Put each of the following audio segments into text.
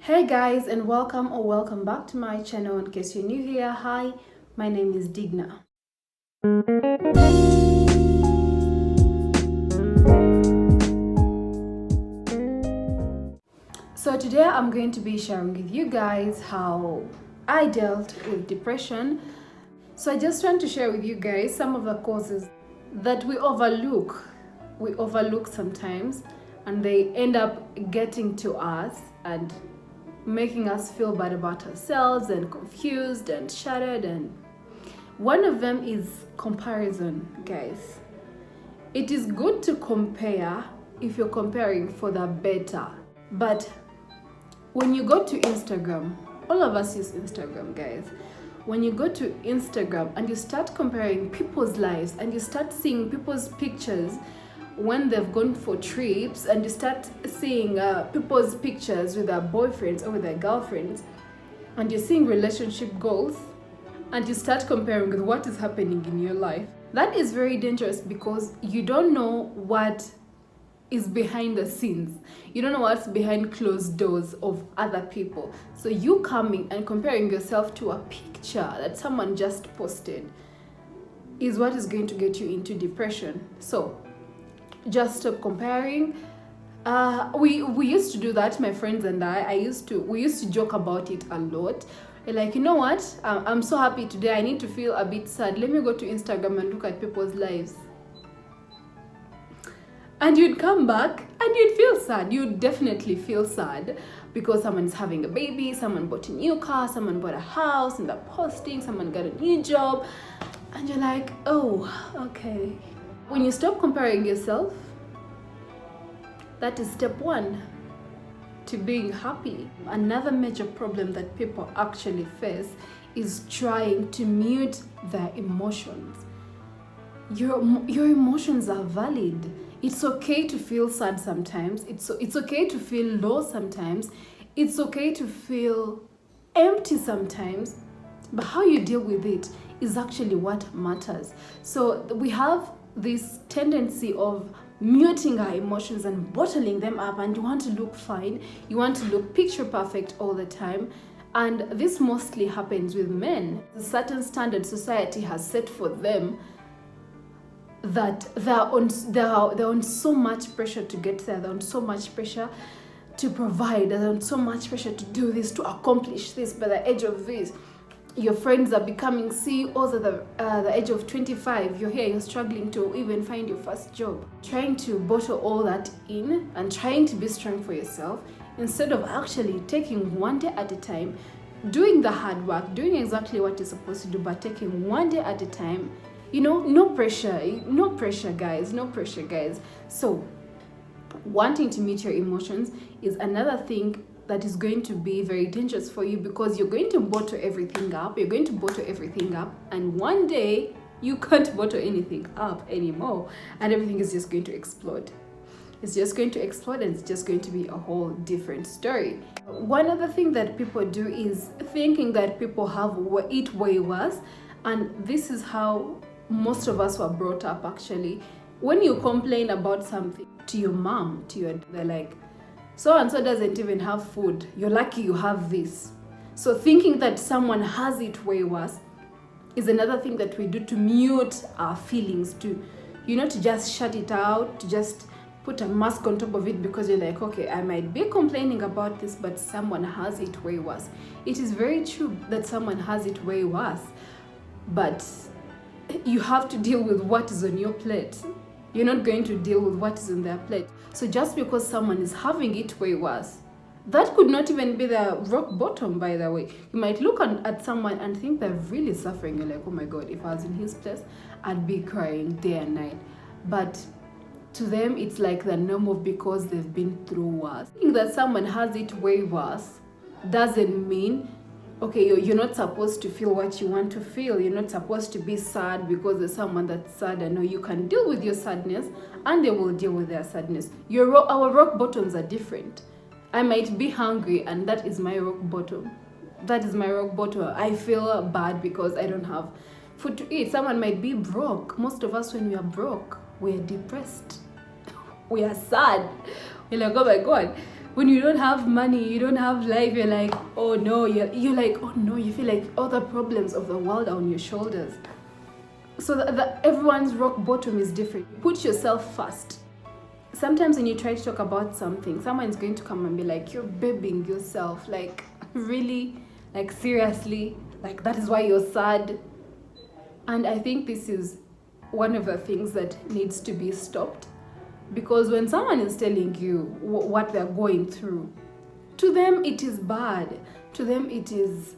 Hey guys, and welcome back to my channel. In case you're new here, hi, my name is Digna. So today I'm going to be sharing with you guys how I dealt with depression. So I just want to share with you guys some of the causes that we overlook sometimes, and they end up getting to us and making us feel bad about ourselves and confused and shattered. And one of them is comparison, guys. It is good to compare if you're comparing for the better, but when you go to Instagram, all of us use Instagram, guys. When you go to Instagram and you start comparing people's lives and you start seeing people's pictures when they've gone for trips, and you start seeing people's pictures with their boyfriends or with their girlfriends, and you're seeing relationship goals, and you start comparing with what is happening in your life, that is very dangerous, because you don't know what is behind the scenes. You don't know what's behind closed doors of other people. So you coming and comparing yourself to a picture that someone just posted is what is going to get you into depression. So just stop comparing. We used to do that, my friends and we used to joke about it a lot. We're like, you know what, I'm so happy today, I need to feel a bit sad, let me go to Instagram and look at people's lives. And you'd come back and you'd feel sad. You'd definitely feel sad because someone's having a baby, someone bought a new car, someone bought a house and they're posting, someone got a new job, and you're like, oh, okay. When you stop comparing yourself, that is step one to being happy. Another major problem that people actually face is trying to mute their emotions. Your emotions are valid. It's okay to feel sad sometimes. It's okay to feel low sometimes. It's okay to feel empty sometimes. But how you deal with it is actually what matters. So we have this tendency of muting our emotions and bottling them up, and you want to look fine, you want to look picture perfect all the time. And this mostly happens with men. A certain standard society has set for them that they're on so much pressure to get there, they're on so much pressure to provide, they're on so much pressure to do this, to accomplish this by the age of this. Your friends are becoming CEOs at the age of 25. You're here, you're struggling to even find your first job. Trying to bottle all that in and trying to be strong for yourself instead of actually taking one day at a time, doing the hard work, doing exactly what you're supposed to do, but taking one day at a time. You know, no pressure, guys. So wanting to meet your emotions is another thing that is going to be very dangerous for you, because you're going to bottle everything up, and one day you can't bottle anything up anymore, and everything is just going to explode. It's just going to explode, and it's just going to be a whole different story. One other thing that people do is thinking that people have it way worse, and this is how most of us were brought up actually. When you complain about something to your mom, they're like, so and so doesn't even have food, you're lucky you have this. So thinking that someone has it way worse is another thing that we do to mute our feelings, to just shut it out, to just put a mask on top of it, because you're like, okay, I might be complaining about this, but someone has it way worse. It is very true that someone has it way worse, but you have to deal with what is on your plate. You're not going to deal with what is on their plate. So just because someone is having it way worse, that could not even be the rock bottom, by the way. You might look at someone and think they're really suffering. You're like, oh my God, if I was in his place, I'd be crying day and night. But to them, it's like the normal, because they've been through worse. Thinking that someone has it way worse doesn't mean, okay, you're not supposed to feel what you want to feel. You're not supposed to be sad because there's someone that's sad. I know you can deal with your sadness, and they will deal with their sadness. Our rock bottoms are different. I might be hungry, and that is my rock bottom. I feel bad because I don't have food to eat. Someone might be broke. Most of us, when we are broke, we are depressed. We are sad. We're like, oh my God. When you don't have money, you don't have life, you're like, oh no, you're like, oh no, you feel like all the problems of the world are on your shoulders. So everyone's rock bottom is different. Put yourself first. Sometimes when you try to talk about something, someone's going to come and be like, you're babying yourself. Like, really? Like, seriously? Like, that is why you're sad? And I think this is one of the things that needs to be stopped. Because when someone is telling you what they're going through, to them it is bad. To them it is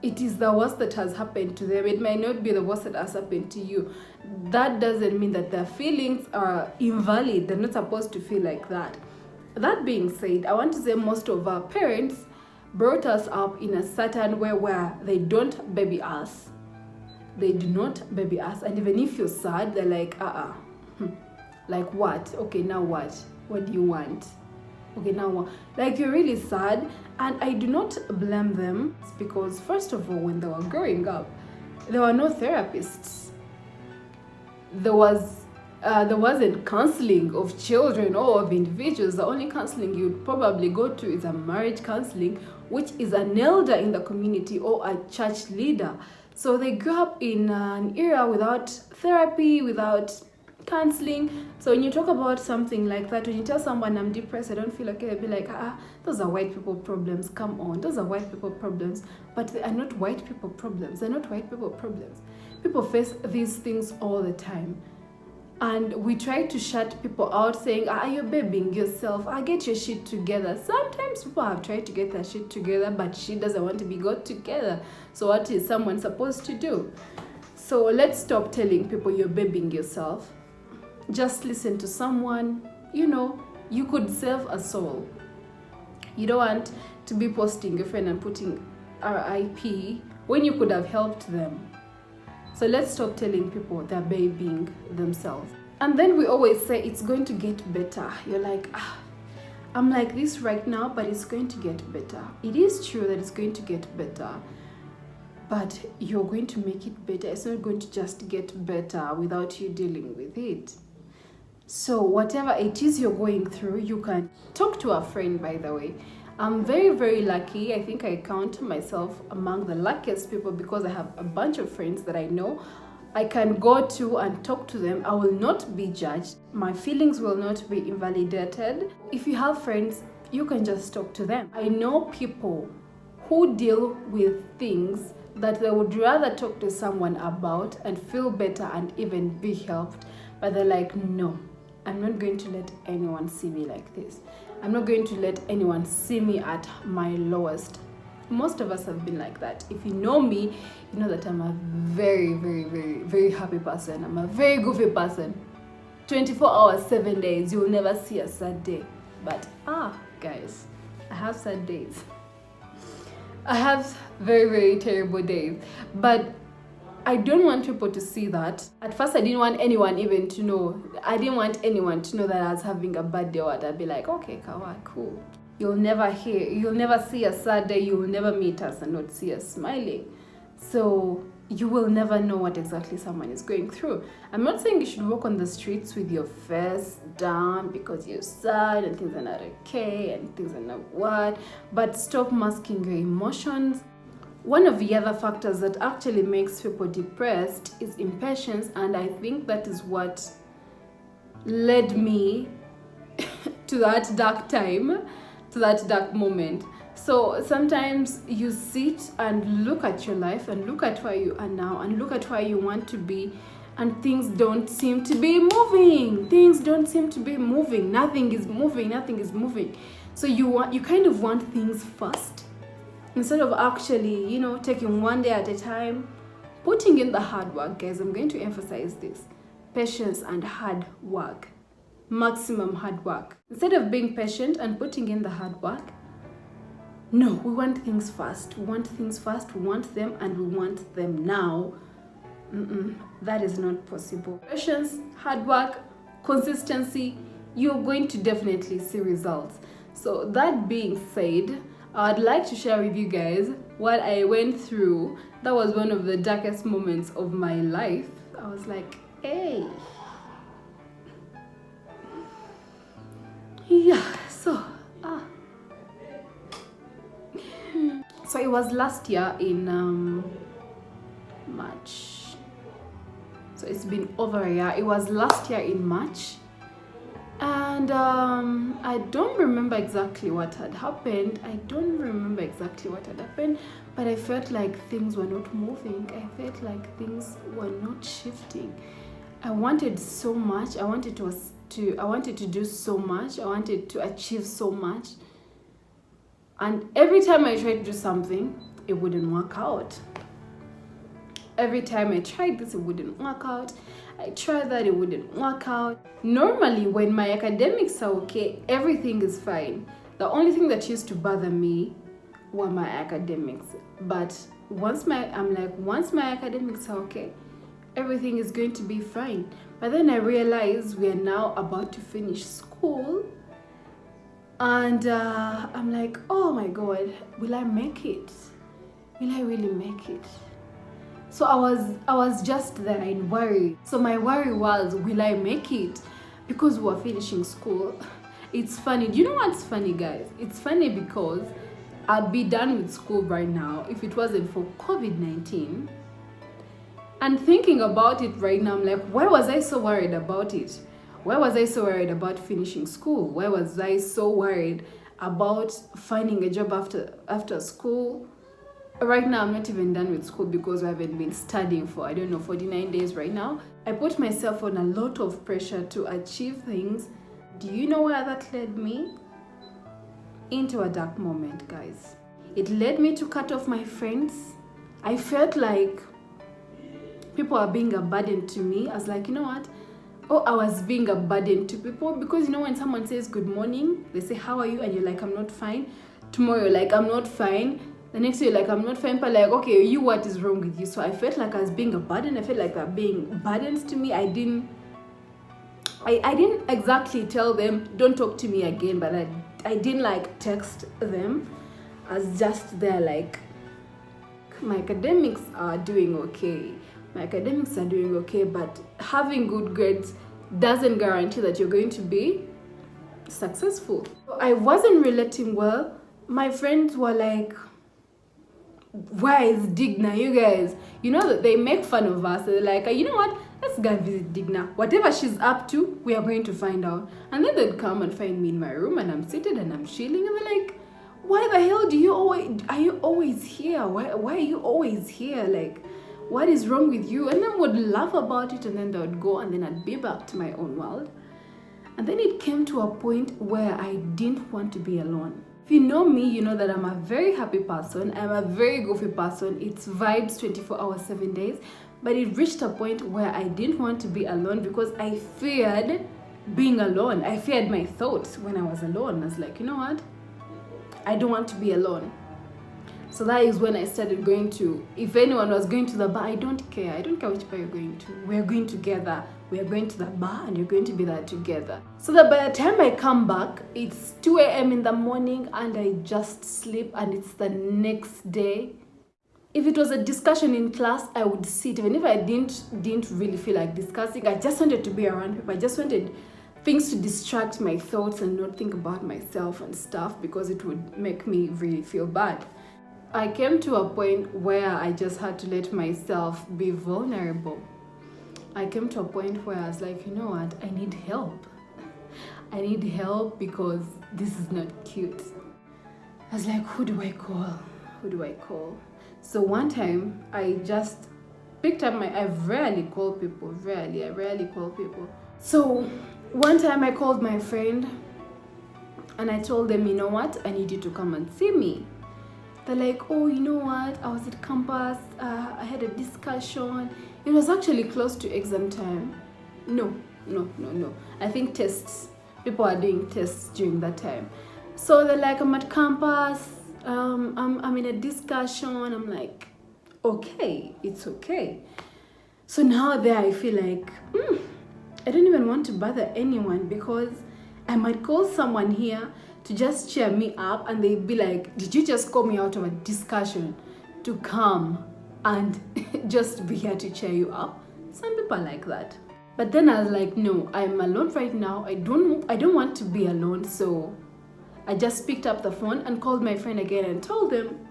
the worst that has happened to them. It might not be the worst that has happened to you. That doesn't mean that their feelings are invalid. They're not supposed to feel like that. That being said, I want to say most of our parents brought us up in a certain way where they don't baby us. They do not baby us. And even if you're sad, they're like, like what? Okay, now what? What do you want? Okay, now what? Like, you're really sad. And I do not blame them, because first of all, when they were growing up, there were no therapists. There wasn't counseling of children or of individuals. The only counseling you'd probably go to is a marriage counseling, which is an elder in the community or a church leader. So they grew up in an era without therapy, without counseling. So when you talk about something like that, when you tell someone I'm depressed, I don't feel okay, they'll be like, those are white people problems. Come on, those are white people problems. But they are not white people problems. They're not white people problems. People face these things all the time. And we try to shut people out saying, you're babying yourself. Get your shit together. Sometimes people have tried to get their shit together, but shit doesn't want to be got together. So what is someone supposed to do? So let's stop telling people you're babying yourself. Just listen to someone. You could save a soul. You don't want to be posting your friend and putting RIP when you could have helped them. So let's stop telling people they're babying themselves. And then we always say it's going to get better. You're like, I'm like this right now, but it's going to get better. It is true that it's going to get better, but you're going to make it better. It's not going to just get better without you dealing with it. So whatever it is you're going through, you can talk to a friend, by the way. I'm very, very lucky. I think I count myself among the luckiest people because I have a bunch of friends that I know I can go to and talk to them. I will not be judged. My feelings will not be invalidated. If you have friends, you can just talk to them. I know people who deal with things that they would rather talk to someone about and feel better and even be helped, but they're like, no, I'm not going to let anyone see me like this. I'm not going to let anyone see me at my lowest. Most of us have been like that. If you know me, you know that I'm a very, very, very, very happy person. I'm a very goofy person. 24 hours, 7 days, you'll never see a sad day. But guys, I have sad days. I have very, very terrible days. But I don't want people to see that. At first, I didn't want anyone even to know. I didn't want anyone to know that I was having a bad day or what. I'd be like, okay, Kawa, cool. You'll never see a sad day. You will never meet us and not see us smiling. So you will never know what exactly someone is going through. I'm not saying you should walk on the streets with your face down because you're sad and things are not okay and things are not what, but stop masking your emotions. One of the other factors that actually makes people depressed is impatience, and I think that is what led me to that dark time, to that dark moment. So sometimes you sit and look at your life and look at where you are now and look at where you want to be, and things don't seem to be moving. Nothing is moving. So you kind of want things fast, instead of actually, taking one day at a time, putting in the hard work. Guys, I'm going to emphasize this: patience and hard work, maximum hard work. Instead of being patient and putting in the hard work, no, we want things fast. We want them, and we want them now. That is not possible. Patience, hard work, consistency, you're going to definitely see results. So that being said, I'd like to share with you guys what I went through. That was one of the darkest moments of my life. I was like, hey. Yeah, so, So it was last year in March. So it's been over a year. It was last year in March. And I don't remember exactly what had happened. But I felt like things were not moving. I felt like things were not shifting. I wanted so much. I wanted to do so much. I wanted to achieve so much. And every time I tried to do something, it wouldn't work out. Every time I tried this, it wouldn't work out. I tried that, it wouldn't work out. Normally, when my academics are okay, everything is fine. The only thing that used to bother me were my academics. But once my academics are okay, everything is going to be fine. But then I realized we are now about to finish school. And I'm like, oh my God, will I make it? Will I really make it? So I was just there in worry. So my worry was, will I make it? Because we're finishing school. It's funny. Do you know what's funny, guys? It's funny because I'd be done with school right now if it wasn't for COVID-19. And thinking about it right now, I'm like, why was I so worried about it? Why was I so worried about finishing school? Why was I so worried about finding a job after school? Right now, I'm not even done with school because I haven't been studying for, 49 days right now. I put myself on a lot of pressure to achieve things. Do you know where that led me? Into a dark moment, guys. It led me to cut off my friends. I felt like people are being a burden to me. I was like, you know what? Oh, I was being a burden to people because, when someone says good morning, they say, how are you? And you're like, I'm not fine. Tomorrow, you're like, I'm not fine. The next day, you're like, I'm not fine. But like, okay, what is wrong with you? So I felt like I was being a burden. I felt like they're being burdens to me. I didn't exactly tell them, don't talk to me again. But I didn't like text them. I was just there like, my academics are doing okay. But having good grades doesn't guarantee that you're going to be successful. I wasn't relating well. My friends were like, where is Digna, you guys? They make fun of us. They're like, you know what? Let's go and visit Digna. Whatever she's up to, we are going to find out. And then they'd come and find me in my room and I'm seated and I'm chilling and they're like, why the hell are you always here? Why are you always here? Like, what is wrong with you? And then would laugh about it and then they would go and then I'd be back to my own world. And then it came to a point where I didn't want to be alone. If you know me, you know that I'm a very happy person. I'm a very goofy person. It's vibes 24 hours, 7 days. But it reached a point where I didn't want to be alone because I feared being alone. I feared my thoughts when I was alone. I was like, you know what? I don't want to be alone. So that is when I started going to, if anyone was going to the bar, I don't care which bar you're going to. We're going together. We are going to the bar and you're going to be there together. So that by the time I come back, it's 2 a.m. in the morning and I just sleep and it's the next day. If it was a discussion in class, I would sit. Even if I didn't really feel like discussing, I just wanted to be around people. I just wanted things to distract my thoughts and not think about myself and stuff because it would make me really feel bad. I came to a point where I just had to let myself be vulnerable. I came to a point where I was like, you know what? I need help. I need help because this is not cute. I was like, who do I call? So one time I just picked up I rarely call people. I rarely call people. So one time I called my friend and I told them, you know what? I need you to come and see me. They're like, oh, you know what? I was at campus. I had a discussion. It was actually close to exam time. No. I think tests. People are doing tests during that time. So they're like, I'm at campus. I'm in a discussion. I'm like, okay, it's okay. So now there I feel like, I don't even want to bother anyone because I might call someone here to just cheer me up and they'd be like, did you just call me out of a discussion to come and just be here to cheer you up? Some people are like that. But then I was like, no, I'm alone right now. I don't want to be alone. So I just picked up the phone and called my friend again and told them,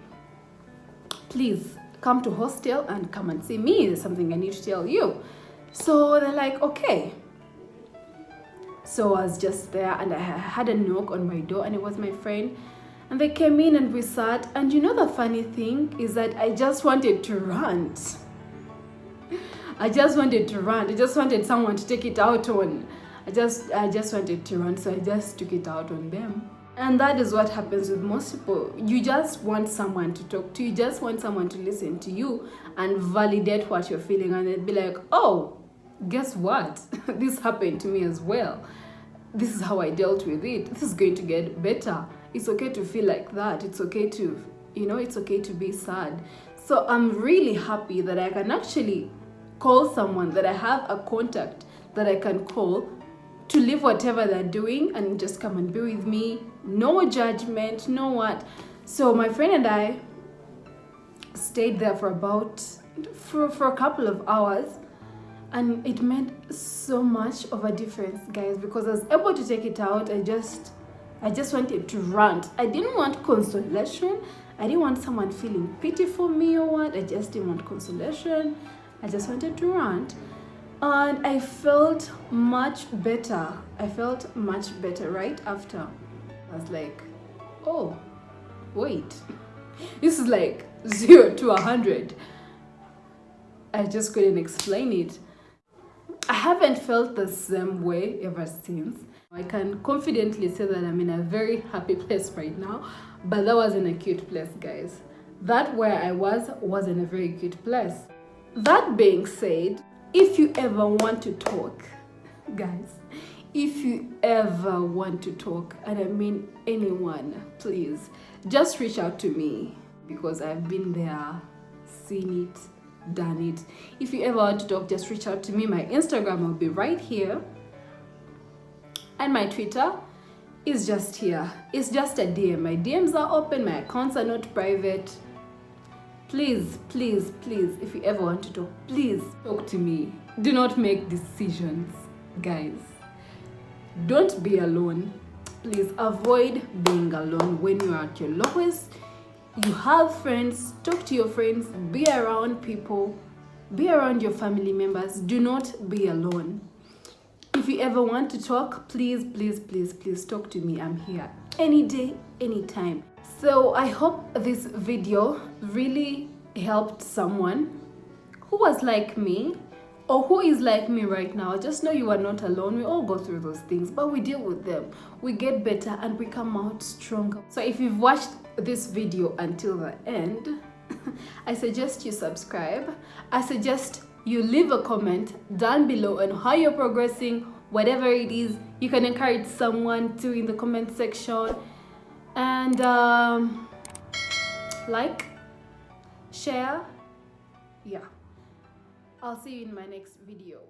please come to hostel and come and see me. There's something I need to tell you. So they're like, okay. So I was just there, and I had a knock on my door, and it was my friend. And they came in and we sat. And you know, the funny thing is that I just wanted to rant. I just wanted to rant. I just wanted someone to take it out on. I just wanted to rant, so I just took it out on them. And that is what happens with most people. You just want someone to talk to. You just want someone to listen to you and validate what you're feeling. And they'd be like, oh, guess what? This happened to me as well. This is how I dealt with it. This is going to get better. It's okay to feel like that. It's okay to, it's okay to be sad. So I'm really happy that I can actually call someone, that I have a contact that I can call to leave whatever they're doing and just come and be with me. No judgment, no what. So my friend and I stayed there for a couple of hours, and it made so much of a difference, guys, because I was able to take it out. I just wanted to rant. I didn't want consolation. I didn't want someone feeling pity for me or what. I just didn't want consolation. I just wanted to rant. And I felt much better. I felt much better right after. I was like, oh, wait. This is like 0 to 100. I just couldn't explain it. I haven't felt the same way ever since. I can confidently say that I'm in a very happy place right now, but that wasn't a cute place, guys. That where I wasn't a very cute place. That being said, if you ever want to talk, guys, if you ever want to talk, and I mean anyone, please, just reach out to me, because I've been there, seen it, done it. If you ever want to talk, just reach out to me. My Instagram will be right here, and my Twitter is just here. It's just a DM. My DMs are open, my accounts are not private. Please, please, please, if you ever want to talk, please talk to me. Do not make decisions, guys. Don't be alone. Please avoid being alone when you're at your lowest. You have friends, talk to your friends, be around people, be around your family members. Do not be alone. If you ever want to talk, please, please, please, please talk to me. I'm here any day, anytime. So I hope this video really helped someone who was like me, or who is like me right now. Just know you are not alone. We all go through those things, but we deal with them. We get better and we come out stronger. So if you've watched this video until the end, I suggest you subscribe. I suggest you leave a comment down below on how you're progressing, whatever it is. You can encourage someone to in the comment section. And like, share, yeah. I'll see you in my next video.